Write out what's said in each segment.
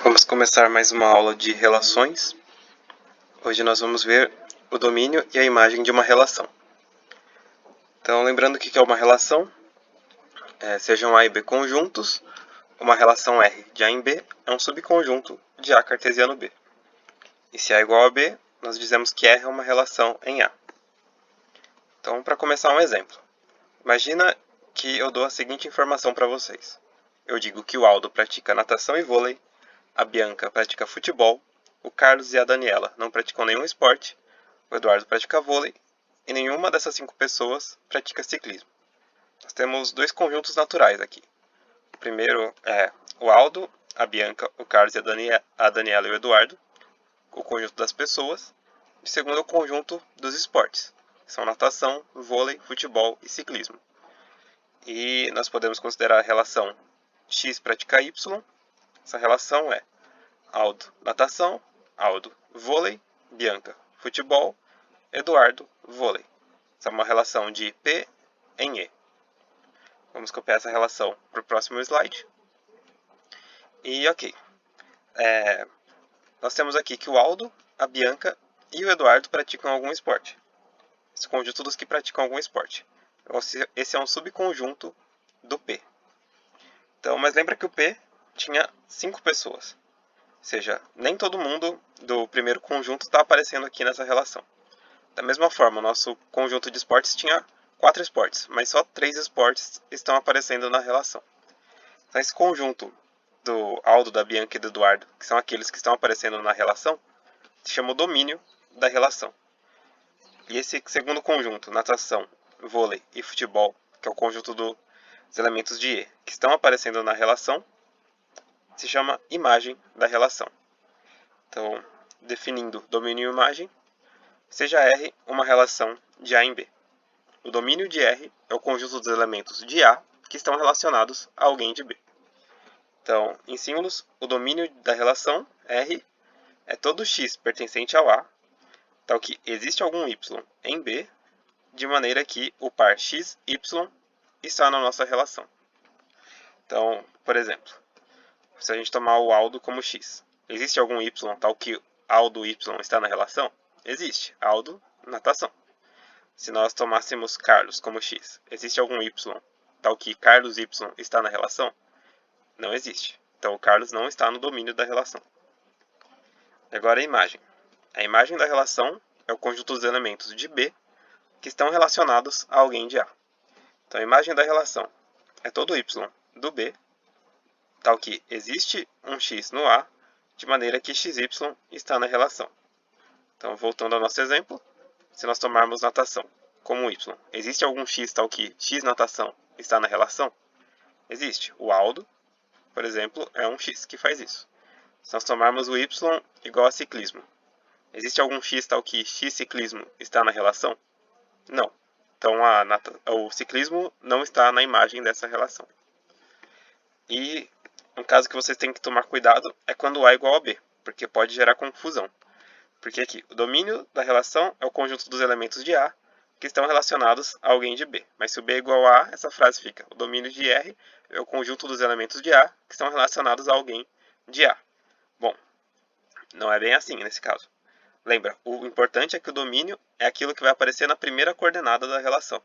Vamos começar mais uma aula de relações. Hoje nós vamos ver o domínio e a imagem de uma relação. Então, lembrando que é uma relação, sejam A e B conjuntos, uma relação R de A em B é um subconjunto de A cartesiano B. E se A é igual a B, nós dizemos que R é uma relação em A. Então, para começar um exemplo. Imagina que eu dou a seguinte informação para vocês. Eu digo que o Aldo pratica natação e vôlei, a Bianca pratica futebol, o Carlos e a Daniela não praticam nenhum esporte, o Eduardo pratica vôlei e nenhuma dessas 5 pessoas pratica ciclismo. Nós temos dois conjuntos naturais aqui. O primeiro é o Aldo, a Bianca, o Carlos e a Daniela e o Eduardo, o conjunto das pessoas. E o segundo é o conjunto dos esportes, que são natação, vôlei, futebol e ciclismo. E nós podemos considerar a relação x pratica y. Essa relação é Aldo, natação, Aldo, vôlei, Bianca, futebol, Eduardo, vôlei. Essa é uma relação de P em E. Vamos copiar essa relação para o próximo slide. E ok. Nós temos aqui que o Aldo, a Bianca e o Eduardo praticam algum esporte. Esse conjunto dos que praticam algum esporte. Esse é um subconjunto do P. Então, mas lembra que o P tinha 5 pessoas. Ou seja, nem todo mundo do primeiro conjunto está aparecendo aqui nessa relação. Da mesma forma, o nosso conjunto de esportes tinha 4 esportes, mas só 3 esportes estão aparecendo na relação. Então, esse conjunto do Aldo, da Bianca e do Eduardo, que são aqueles que estão aparecendo na relação, se chama o domínio da relação. E esse segundo conjunto, natação, vôlei e futebol, que é o conjunto dos elementos de E, que estão aparecendo na relação, se chama imagem da relação. Então, definindo domínio e imagem, seja R uma relação de A em B. O domínio de R é o conjunto dos elementos de A que estão relacionados a alguém de B. Então, em símbolos, o domínio da relação R é todo x pertencente ao A, tal que existe algum y em B, de maneira que o par x, y está na nossa relação. Então, por exemplo, se a gente tomar o Aldo como x, existe algum y tal que Aldo y está na relação? Existe. Aldo, natação. Se nós tomássemos Carlos como x, existe algum y tal que Carlos y está na relação? Não existe. Então o Carlos não está no domínio da relação. Agora a imagem. A imagem da relação é o conjunto dos elementos de B que estão relacionados a alguém de A. Então a imagem da relação é todo y do B, tal que existe um x no A, de maneira que xy está na relação. Então, voltando ao nosso exemplo, se nós tomarmos natação como y, existe algum x tal que x natação está na relação? Existe. O Aldo, por exemplo, é um x que faz isso. Se nós tomarmos o y igual a ciclismo, existe algum x tal que x ciclismo está na relação? Não. Então, o ciclismo não está na imagem dessa relação. E um caso que vocês têm que tomar cuidado é quando A é igual a B, porque pode gerar confusão. Porque aqui, o domínio da relação é o conjunto dos elementos de A que estão relacionados a alguém de B. Mas se o B é igual a A, essa frase fica: o domínio de R é o conjunto dos elementos de A que estão relacionados a alguém de A. Bom, não é bem assim nesse caso. Lembra, o importante é que o domínio é aquilo que vai aparecer na primeira coordenada da relação.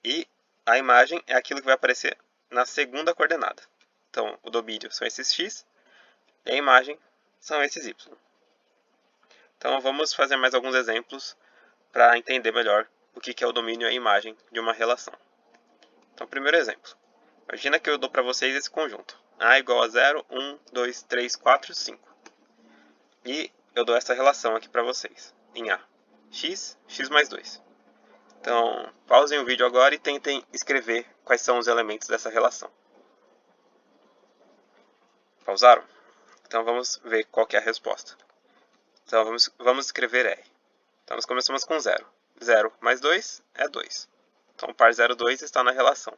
E a imagem é aquilo que vai aparecer na segunda coordenada. Então, o domínio são esses x e a imagem são esses y. Então, vamos fazer mais alguns exemplos para entender melhor o que é o domínio e a imagem de uma relação. Então, primeiro exemplo. Imagina que eu dou para vocês esse conjunto. A igual a 0, 1, 2, 3, 4, 5. E eu dou essa relação aqui para vocês, em A. X, x mais 2. Então, pausem o vídeo agora e tentem escrever quais são os elementos dessa relação. Pausaram? Então, vamos ver qual que é a resposta. Então, vamos escrever R. Então, nós começamos com 0. 0 mais 2 é 2. Então, o par 0, 2 está na relação.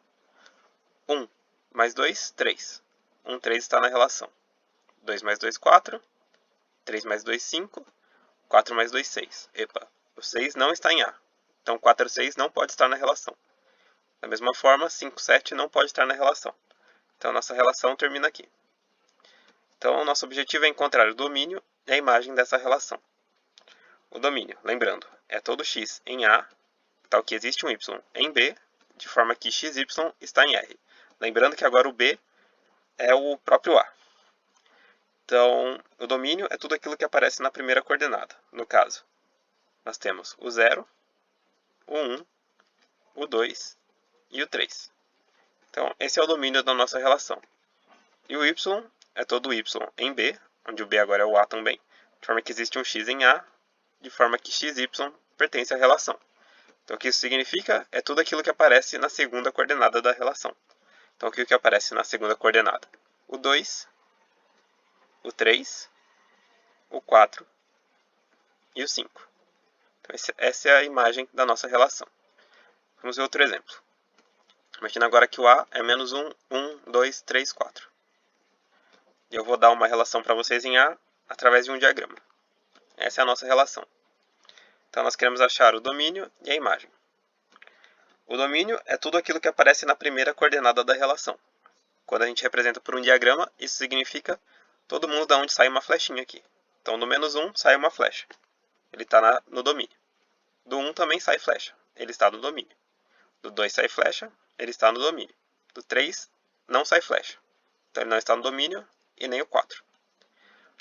1 mais 2, 3. 1, 3 está na relação. 2 mais 2, 4. 3 mais 2, 5. 4 mais 2, 6. Epa, o 6 não está em A. Então, 4, 6 não pode estar na relação. Da mesma forma, 5, 7 não pode estar na relação. Então, nossa relação termina aqui. Então, nosso objetivo é encontrar o domínio e a imagem dessa relação. O domínio, lembrando, é todo x em A, tal que existe um y em B, de forma que xy está em R. Lembrando que agora o B é o próprio A. Então, o domínio é tudo aquilo que aparece na primeira coordenada. No caso, nós temos o 0, o 1, o 2 e o 3. Então, esse é o domínio da nossa relação. E o y é todo y em B, onde o B agora é o A também, de forma que existe um x em A, de forma que xy pertence à relação. Então, o que isso significa é tudo aquilo que aparece na segunda coordenada da relação. Então, o que aparece na segunda coordenada? O 2, o 3, o 4 e o 5. Então, essa é a imagem da nossa relação. Vamos ver outro exemplo. Imagina agora que o A é menos 1, 1, 2, 3, 4. E eu vou dar uma relação para vocês em A através de um diagrama. Essa é a nossa relação. Então, nós queremos achar o domínio e a imagem. O domínio é tudo aquilo que aparece na primeira coordenada da relação. Quando a gente representa por um diagrama, isso significa todo mundo da onde sai uma flechinha aqui. Então, do menos 1 sai uma flecha. Ele está no domínio. Do 1 também sai flecha. Ele está no domínio. Do 2 sai flecha. Ele está no domínio. Do 3 não sai flecha. Então, ele não está no domínio e nem o 4.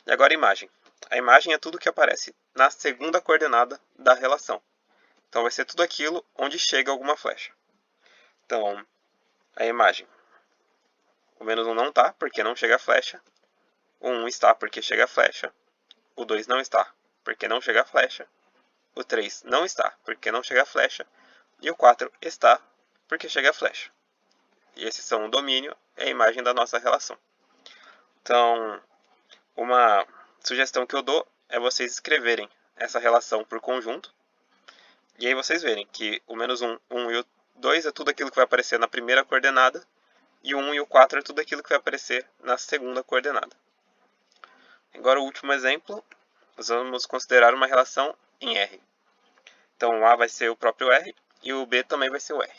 E agora a imagem. A imagem é tudo que aparece na segunda coordenada da relação. Então, vai ser tudo aquilo onde chega alguma flecha. Então, a imagem. O menos 1 não está, porque não chega a flecha. O 1 está, porque chega a flecha. O 2 não está, porque não chega a flecha. O 3 não está, porque não chega a flecha. E o 4 está, porque chega a flecha. E esses são o domínio e a imagem da nossa relação. Então, uma sugestão que eu dou é vocês escreverem essa relação por conjunto. E aí vocês verem que o menos 1, 1 e o 2 é tudo aquilo que vai aparecer na primeira coordenada. E o 1 e o 4 é tudo aquilo que vai aparecer na segunda coordenada. Agora o último exemplo, nós vamos considerar uma relação em R. Então o A vai ser o próprio R e o B também vai ser o R.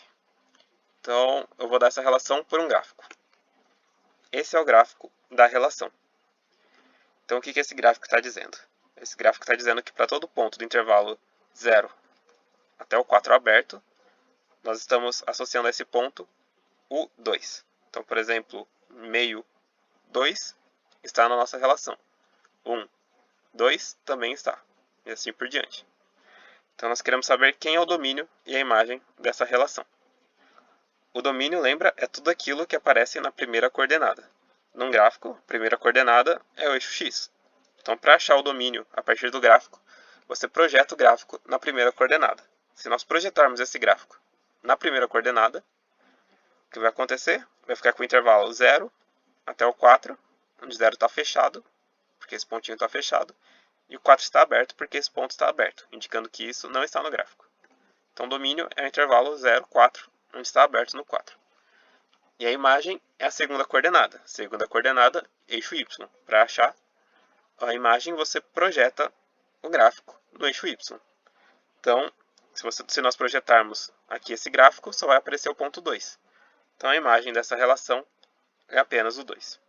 Então eu vou dar essa relação por um gráfico. Esse é o gráfico da relação. Então o que esse gráfico está dizendo? Esse gráfico está dizendo que para todo ponto do intervalo 0 até o 4 aberto, nós estamos associando a esse ponto o 2. Então, por exemplo, meio 2 está na nossa relação. 1, 2 também está. E assim por diante. Então, nós queremos saber quem é o domínio e a imagem dessa relação. O domínio, lembra, é tudo aquilo que aparece na primeira coordenada. Num gráfico, a primeira coordenada é o eixo x. Então, para achar o domínio a partir do gráfico, você projeta o gráfico na primeira coordenada. Se nós projetarmos esse gráfico na primeira coordenada, o que vai acontecer? Vai ficar com o intervalo 0 até o 4, onde 0 está fechado, porque esse pontinho está fechado, e o 4 está aberto, porque esse ponto está aberto, indicando que isso não está no gráfico. Então, o domínio é o intervalo 0, 4, onde está aberto no 4. E a imagem é a segunda coordenada. Segunda coordenada, eixo y. Para achar a imagem, você projeta o gráfico no eixo y. Então, se nós projetarmos aqui esse gráfico, só vai aparecer o ponto 2. Então, a imagem dessa relação é apenas o 2.